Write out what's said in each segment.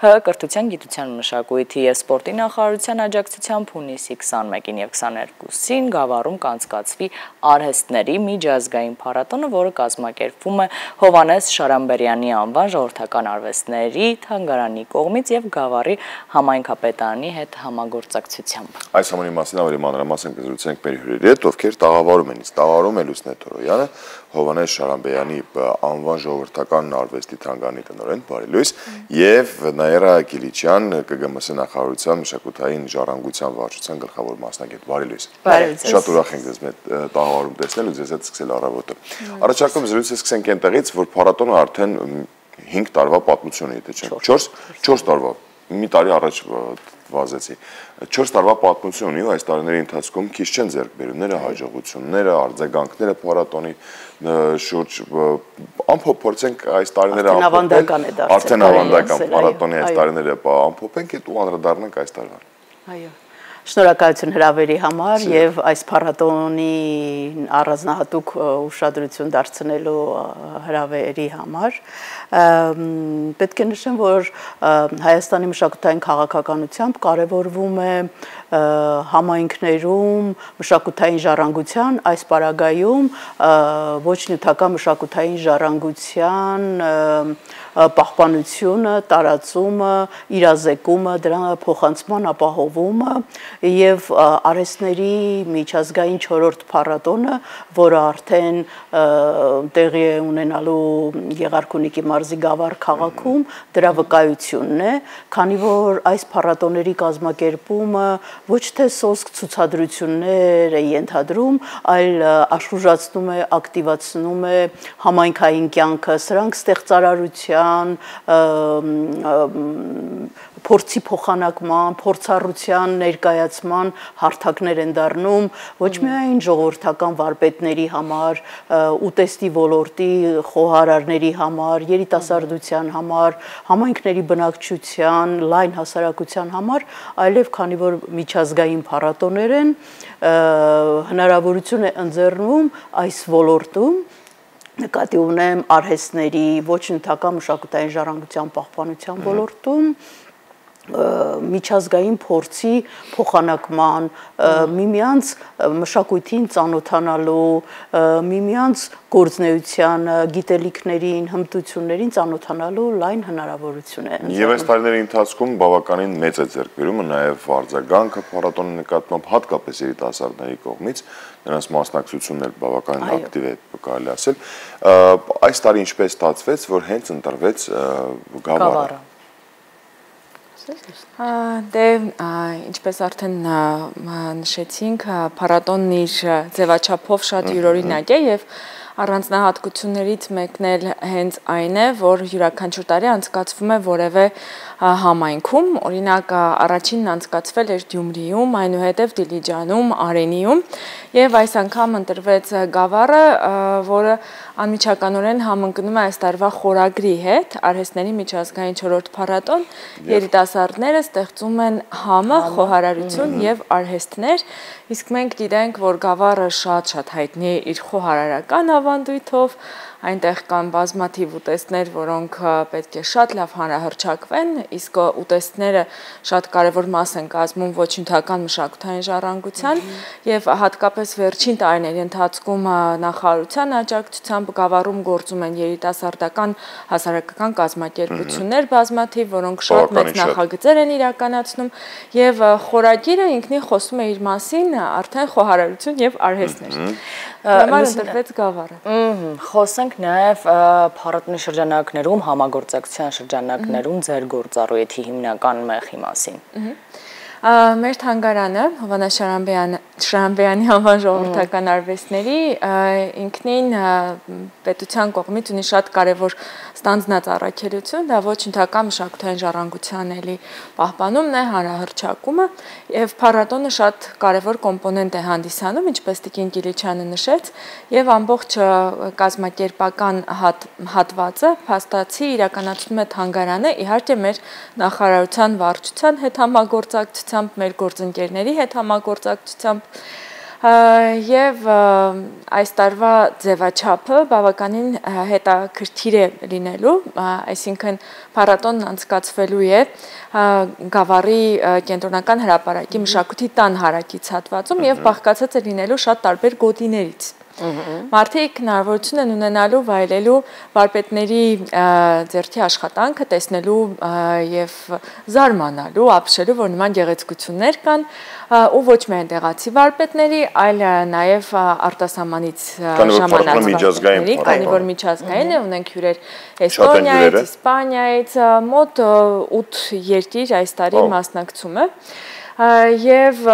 ՀՀ կրթության, գիտության, մշակույթի և սպորտի նախարարության աջակցությամբ հունիսի 21-ին և 22-ին Գավառում կանցկացվի արհեստների միջազգային փառատոնը, որը կազմակերպվում է Հովհաննես Շարամբերյանի անվան ժողովրդական արվեստների թանգարանի կողմից և Գավառի համայնքապետարանի հետ համագործակցությամբ։ Այս ամենի մասին ավելի մանրամասն կզրուցենք մեր հյուրերի հետ, ովքեր տաղավարում են, տաղավարում է Լուսնե Թորոյանը, Հովհաննես Շարամբերյանի անվան ժողովրդական արվեստի թանգարանի տնօրեն, բարի լույս, եւ Նաիրա Կիլիչյան, ԿԳՄՍ նախարարության մշակութային ժառանգության վարչության գլխավոր մասնագետ, բարի լույս։ Շատ ուրախ ենք ձեզ հետ տաղավարում տեսնել ու ձեզ հետ սկսել առավոտը։ Առաջարկում զրույցը սկսենք այնտեղից, որ փառատոնը արդեն 5 տարվա պատմություն է, եթե չէ, 4 տարվա, մի տարի առաջ վազեցի, 4 տարվա պատմություն ունի ու այս տարիների ընթացքում քիչ չեն ձեռք բերումները, հաջողությունները, արձագանքները փառատոնի շուրջ ամփոփ փորձենք այս տարիները արդեն ավանդական փառատոնի այս տարիները ամփոփենք ու անդրադառնանք այս տարվան։ Այո։ Շնորհակալություն հրավերի համար եւ այս փառատոնի առանձնահատուկ ուշադրություն դարձնելու հրավերի համար։ Պետք է նշեմ, որ Հայաստանի մշակութային քաղաքականությամբ կարևորվում է համայնքներում մշակութային ժառանգության, այս պարագայում ոչ նյութական մշակութային ժառանգության պահպանությունը, տարածումը, իրազեկումը, դրա փոխանցման ապահովումը եւ արհեստների միջազգային 4-րդ փառատոնը, որը արդեն տեղի է ունենալու Եղարքունիքի մարզի Գավառ քաղաքում, դրա վկայությունն է, քանի որ այս փառատոների կազմակերպումը ոչ թե սոսկ ցուցադրություններ է ենթադրում, այլ աշխուժացնում է, ակտիվացնում է համայնքային կյանքը, սրանք ստեղծարարության, փորձի փոխանակման, փորձառության ներկայացման հարթակներ են դառնում ոչ միայն ժողովրդական վարպետների համար, ուտեստի ոլորտի խոհարարների համար, երիտասարդության համար, համայնքների բնակչության, լայն հասարակության համար, այլև քանի որ միջազգային փառատոներ են, հնարավորություն է ընձեռնում այս ոլորտում նկատի ունեմ արհեստների ոչ նյութական մշակութային ժառանգության պահպանության ոլորտում միջազգային փորձի փոխանակման, միմյանց մշակույթին ծանոթանալու, միմյանց գործնեության, գիտելիքներին, հմտություններին ծանոթանալու լայն հնարավորություն է։ Եվ այս տարիների ընթացքում բավականին մեծ է ձեռքբերումը, նաև արձագանքը փառատոնի նկատմամբ հատկապես երիտասարդների կողմից, նրանց մասնակցությունն էլ բավականին ակտիվ է, կարելի ասել։ Այս տարի ինչպես ստացվեց, որ հենց ընտրվեց Գավառը։ Դե ինչպես արդեն նշեցինք, փառատոնն իր ձևաչափով շատ յուրօրինակ է եւ առանձնահատկություններից մեկն էլ հենց այն է, որ յուրաքանչյուր տարի անցկացվում է որևէ համայնքում, օրինակ առաջինն անցկացվել էր Գյումրիում, այնուհետև Դիլիջանում, Արենիում եւ այս անգամ ընտրվեց Գավառը, որը անմիջականորեն համընկնում է այս տարվա խորագրի հետ, արհեստների միջազգային 4-րդ փառատոն, երիտասարդները ստեղծում են համը, խոհարարություն եւ արհեստներ, իսկ մենք գիտենք, որ Գավառը շատ հայտնի է իր խոհարարական ավանդույթով, այնտեղ կան բազմաթիվ ուտեստներ, որոնք պետք է շատ լավ հանրահրճակվեն, իսկ ուտեստները շատ կարևոր մաս են կազմում ոչ նյութական մշակութային ժառանգության եւ հատկապես վերջին տարիների ընթացքում նախարարության աջակցությամբ Գավառում գործում են երիտասարդական հասարակական կազմակերպություններ բազմաթիվ, որոնք շատ մեծ նախագծեր են իրականացնում եւ խորագիրը ինքնին խոսում է իր մասին արդեն խոհարարություն եւ արհեստներ։ Համար ընտրվեց Գավառը։ Խոսենք նաև փառատոնի շրջանակներում, համագործակցության շրջանակներում ձեր գործառույթի հիմնական մեխի մասին։ Մեր թանգարանը, Հովհաննես Շարամբերյանի անվան ժողովրդական արվեստների ինքնին պետության կողմից ունի շատ կարևոր ստանձնած առաքելություն, դա ոչ նյութական մշակութային ժառանգության էլի պահպանումն է, հանրահրճակումը եւ փառատոնը շատ կարևոր կոմպոնենտ է հանդիսանում, ինչպես Տիկին Կիլիչյանը նշեց, եւ ամբողջ կազմակերպական հատվածը փաստացի իրականացնում է թանգարանը, իհարկե մեր նախարարության վարչության հետ համագործակցությամբ, մեր գործընկերների հետ համագործակցությամբ Եվ այս տարվա ձևաչափը բավականին հետաքրքիր է լինելու, այսինքն փառատոնն անցկացվելու է Գավառի կենտրոնական հրապարակի մշակույթի տան հարակից հատվածում եւ բաղկացած է լինելու շատ տարբեր գոտիներից։ Մարդիկ հնարավորություն են ունենալու վայելելու վարպետների ձեռքի աշխատանքը, տեսնելու եւ զարմանալու, ապշելու, որ նման գեղեցկություններ կան, ու ոչ միայն տեղացի վարպետների, այլ նաեւ արտասահմանից ժամանած վարպետների, քանի որ միջազգային է, ունենք հյուրեր Էստոնիայից, Իսպանիայից, մոտ 8 երկիր այս տարի մասնակցում է եւ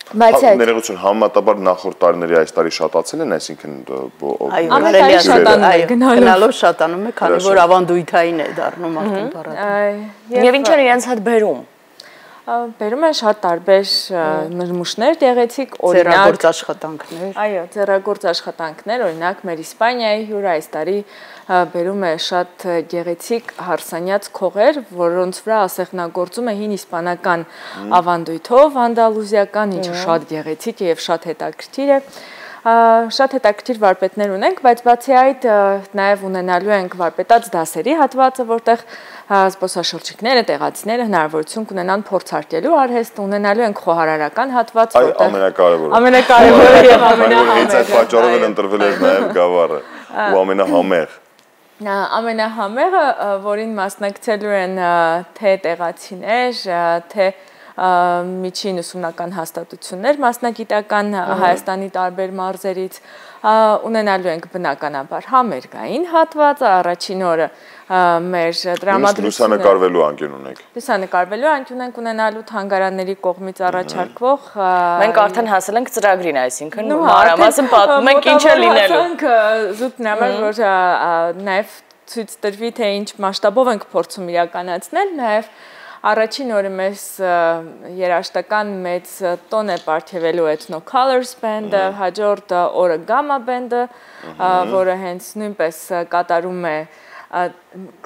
Ներողություն, համեմատաբար նախորդ տարիների այս տարի շատացել են, այսինքն գնալով շատանում է, քանի որ ավանդույթային է դառնում արդեն փառատոնը։ Եվ ինչ են իրենց հետ բերում։ Բերում են շատ տարբեր նմուշներ, գեղեցիկ, օրինակ ձեռագործ աշխատանքներ։ Այո, ձեռագործ աշխատանքներ, օրինակ մեր Իսպանիայի հյուրը այս տարի բերում է շատ գեղեցիկ հարսանյաց քողեր, որոնց վրա ասեղնագործում է հին իսպանական ավանդույթով, անդալուզիական, ինչը շատ գեղեցիկ է եւ շատ հետաքրքիր է։ Շատ հետաքրքիր վարպետներ ունենք, բայց բացի այդ նաև ունենալու ենք վարպետաց դասերի հատվածը, որտեղ զբոսաշրջիկները, տեղացիները հնարավորություն կունենան փորձարկելու արհեստը, ունենալու ենք խոհարարական հատված, որտեղ ամենակարևորը եւ ամենահամեղը։ Հենց այդ պատճառով էլ ընտրվել էր նաև Գավառը ու ամենահամեղ։ Ամենահամեղը, որին մասնակցելու են թե տեղացիներ, թե միջին ուսումնական հաստատություններ մասնագիտական Հայաստանի տարբեր մարզերից ունենալու ենք բնականաբար համերգային հատվածը, առաջին օրը մեր դրամատրությունը լուսանկարվելու անկյուն ունենք։ Լուսանկարվելու անկյուն ենք ունենալու թանգարանների կողմից առաջարկվող Մենք արդեն հասել ենք ծրագրին, այսինքն մանրամասն պատմում ենք ինչ է լինելու։ Զուտ նամակ, որ նաև ցույց տրվի, թե ինչ մասշտաբով ենք փորձում իրականացնել, նաև Առաջին օրը մեզ երաժշտական մեծ տոն է պարգևելու Ethno Colors Band-ը, հաջորդ օրը Gamma Band-ը, որը հենց նույնպես կատարում է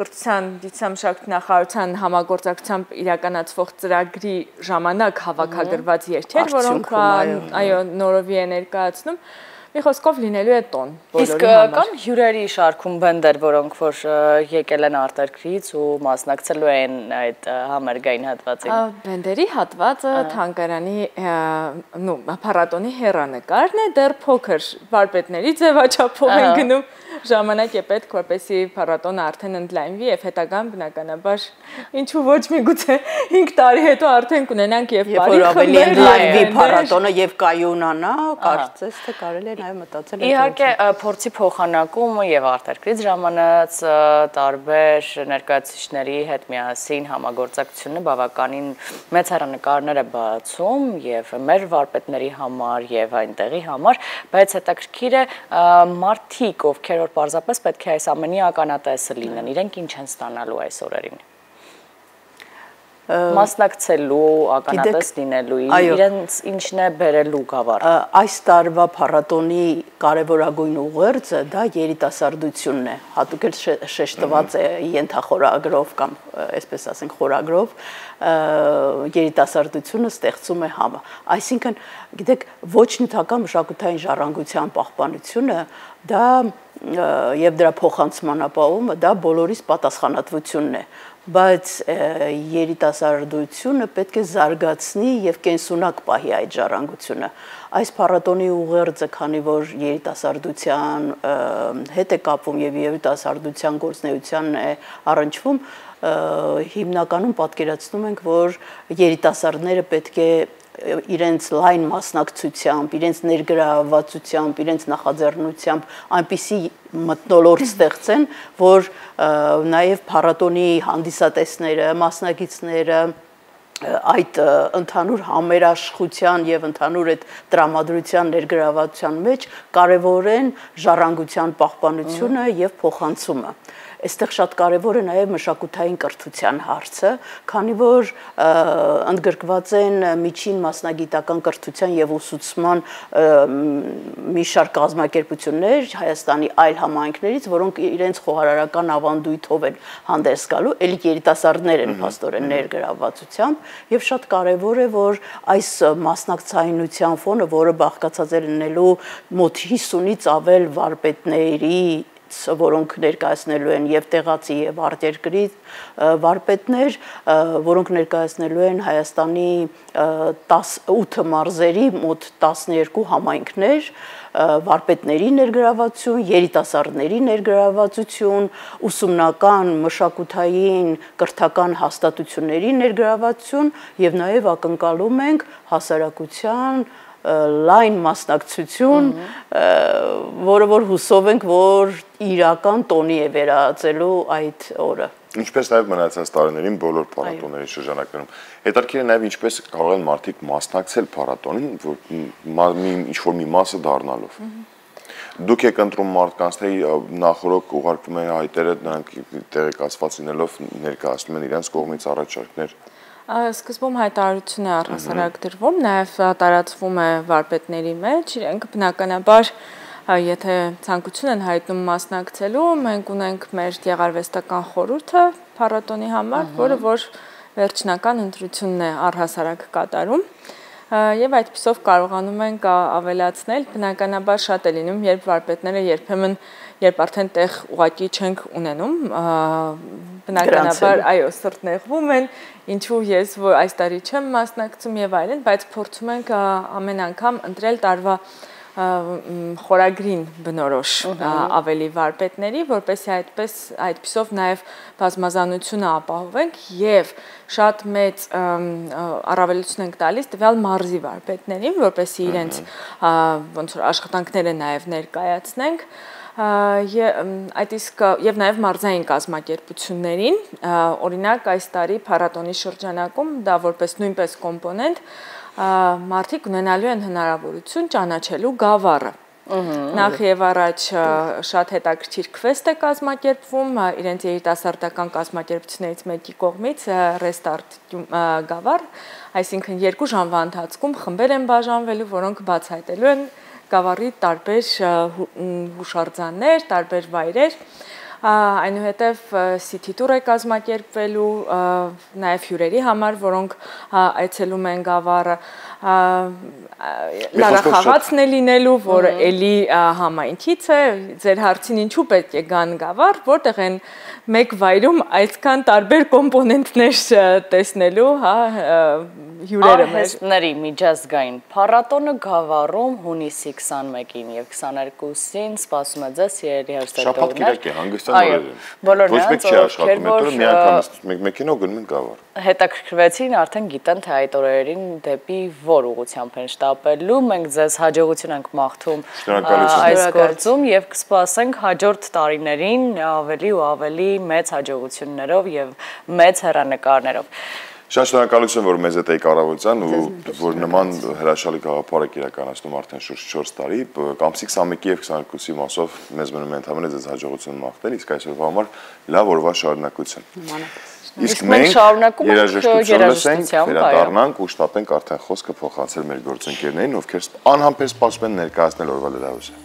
կրթության դիցամշակույթի նախարարության համագործակցությամբ իրականացվող ծրագրի ժամանակ հավաքագրված երգեր, որոնք նորովի է ներկայացնում։ Մի խոսքով լինելու է տոն Իսկ կան հյուրերի շարքում բենդեր, որոնք որ եկել են արտերկրից ու մասնակցելու են այդ համերգային հատվածին։ Բենդերի հատվածը թանգարանի փառատոնի հեռանկարն է, դեռ փոքր վարպետների ձևաչափով են գնում։ Ժամանակ է պետք, որպեսզի փառատոնը արդեն ընդլայնվի եւ հետագան բնականաբար ինչու ոչ միգուցե 5 տարի հետո արդեն կունենանք եւ բարի ավելի ընդլայնվի փառատոնը եւ կայունանա, կարծես թե կարելի է նաեւ մտածել։ Իհարկե փորձի փոխանակումը եւ արտերկրից ժամանած տարբեր ներկայացուցիչների հետ միասին համագործակցությունը բավականին մեծ հեռանկարներ է բացում եւ մեր վարպետների համար եւ այնտեղի համար, բայց հետաքրքիր է մարդիկ, ովքեր որ պարզապես պետք է այս ամենի ականատեսը լինեն, իրենք ինչ են ստանալու այս օրերին։ Մասնակցելու, ականատես լինելու, իրենց ինչն է բերելու Գավառ։ Այս տարվա փառատոնի կարևորագույն ուղերձը դա երիտասարդությունն է, հատուկ էլ շեշտված է ենթախորագրով կամ այսպես ասենք խորագրով, երիտասարդությունը ստեղծում է համը։ Այսինքն, գիտեք, ոչ նյութական մշակութային ժառանգության պահպանությունը դա եւ դրա փոխանցման ապահովումը դա բոլորիս պատասխանատվությունն է, բայց երիտասարդությունը պետք է զարգացնի եւ կենսունակ պահի այդ ժառանգությունը։ Այս փառատոնի ուղերձը, քանի որ երիտասարդության հետ է կապվում եւ երիտասարդության գործնեությանն է առնչվում, հիմնականում պատկերացնում ենք, որ երիտասարդները պետք է իրենց լայն մասնակցությամբ, իրենց ներգրավվածությամբ, իրենց նախաձեռնությամբ այնպիսի մթնոլորտ ստեղծեն, որ նաև փառատոնի հանդիսատեսները, մասնակիցները այդ ընդհանուր համերաշխության եւ ընդհանուր այդ տրամադրության ներգրավվածության մեջ կարևորեն ժառանգության պահպանությունը եւ փոխանցումը։ այստեղ շատ կարևոր է նաև մշակութային կրթության հարցը, քանի որ ընդգրկված են միջին մասնագիտական կրթության եւ ուսուցման մի շարք կազմակերպություններ Հայաստանի այլ համայնքներից, որոնք իրենց խոհարարական ավանդույթով են հանդես գալու, ելի երիտասարդներ են փաստորեն ներգրավվածությամբ եւ շատ կարեւոր է, որ այս մասնակցայնության ֆոնը, որը բաղկացած է լինելու մոտ 50-ից ավել վարպետների, որոնք ներկայացնելու են եւ տեղացի եւ արտերկրի վարպետներ, որոնք ներկայացնելու են Հայաստանի 8 մարզերի մոտ 12 համայնքներ, վարպետների ներգրավվածություն, երիտասարդների ներգրավվածություն, ուսումնական, մշակութային, կրթական հաստատությունների ներգրավվածություն եւ նաեւ ակնկալում ենք հասարակության լայն մասնակցություն, որը որ հուսով ենք, որ իրական տոնի է վերածելու այդ օրը։ Ինչպես նաև մնացած տարիներին բոլոր փառատոների շրջանակներում։ Հետաքրքիր է նաև ինչպես կարող են մարդիկ մասնակցել փառատոնին, որ ինչ-որ մի մասը դառնալով։ Դուք եք ընտրում մարդկանց, թե նախորդ ուղարկվում են հայտերը, նրանք տեղեկացված լինելով ներկայացնում են իրենց կողմից առաջարկներ։ Սկզբում հայտարարություն է առհասարակ դրվում, նաև տարածվում է վարպետների մեջ, իրենք բնականաբար եթե ցանկություն են հայտնում մասնակցելու, մենք ունենք մեր գեղարվեստական խորհուրդը փառատոնի համար, որը որ վերջնական ընտրությունն է առհասարակ կատարում եւ այդպիսով կարողանում ենք ավելացնել, բնականաբար շատ է լինում, երբ վարպետները երբեմն երբ արդեն տեղ ուղղակի չենք ունենում, բնականաբար այո, սրտնեղվում են, ինչու ես որ այս տարի չեմ մասնակցում եւ այլն, բայց փորձում ենք ամեն անգամ ընտրել տարվա խորագրին բնորոշ ավելի վարպետների, որպեսզի այդպիսով նաև բազմազանությունը ապահովենք եւ շատ մեծ առավելություն ենք տալիս տվյալ մարզի վարպետներին, որպեսզի իրենց ոնց որ աշխատանքները նաև ներկայացնենք այդ իսկ եւ նաև մարզային կազմակերպություններին, օրինակ այս տարի փառատոնի շրջանակում դա որպես նույնպես կոմպոնենտ մարդիկ ունենալու են հնարավորություն ճանաչելու գավառը։ Նախ եւ առաջ շատ հետաքրքիր քվեստ է կազմակերպվում իրենց երիտասարդական կազմակերպություններից մեկի կողմից Restart գավառ, այսինքն 2 ժամվա ընթացքում խմբեր են բաժանվելու, որոնք բացահայտելու են գավառի տարբեր հուշարձաններ, տարբեր վայրեր, այնուհետև city tour է կազմակերպվելու նաև հյուրերի համար, որոնք այցելում են գավառը, լարախաղացն է լինելու, որը էլի համայնքից է, ձեր հարցին ինչու պետք է գան գավառ, որտեղ են մեկ վայրում այսքան տարբեր կոմպոնենտներ տեսնելու, հյուրերը մեր։ Արհեստների միջազգային փառատոնը Գավառում հունիսի 21-ին եւ 22-ին սպասում է ձեզ սիրելի հերթադողներ։ Շաբաթ-կիրակ է, հանգստյան օրեր են։ Ոչ մեկ չի աշխատում, հետո մի անգամ մեքենով գնում են Գավառ։ Հետաքրքրվեցին, արդեն գիտեն, թե այդ օրերին դեպի որ ուղղությամբ են շտապելու, մենք ձեզ հաջողություն ենք մաղթում այս գործում եւ կսպասենք հաջորդ տարիներին ավելի ու ավելի մեծ հաջողություններով եւ մեծ հեռանկարներով։ Շատ շնորհակալություն, որ մեզ հետ եք առավոտյան ու որ նման հրաշալի գաղափար եք իրականացնում արդեն շուրջ 4 տարի, Կամսի 21-ի եւ 22-ի մասով մեզ մնում է ընդհանրապես ձեզ հաջողություն մաղթել, իսկ այսօրվա համար լավ օրվա շարունակություն։ Իսկ մենք երաժշտություն լսենք, վերադառնանք ու շտապենք արդեն խոսքը փոխանցել մեր գործընկերներին, ովքեր անհամբեր սպասում են ներկայացնել օրվա լրահոսը։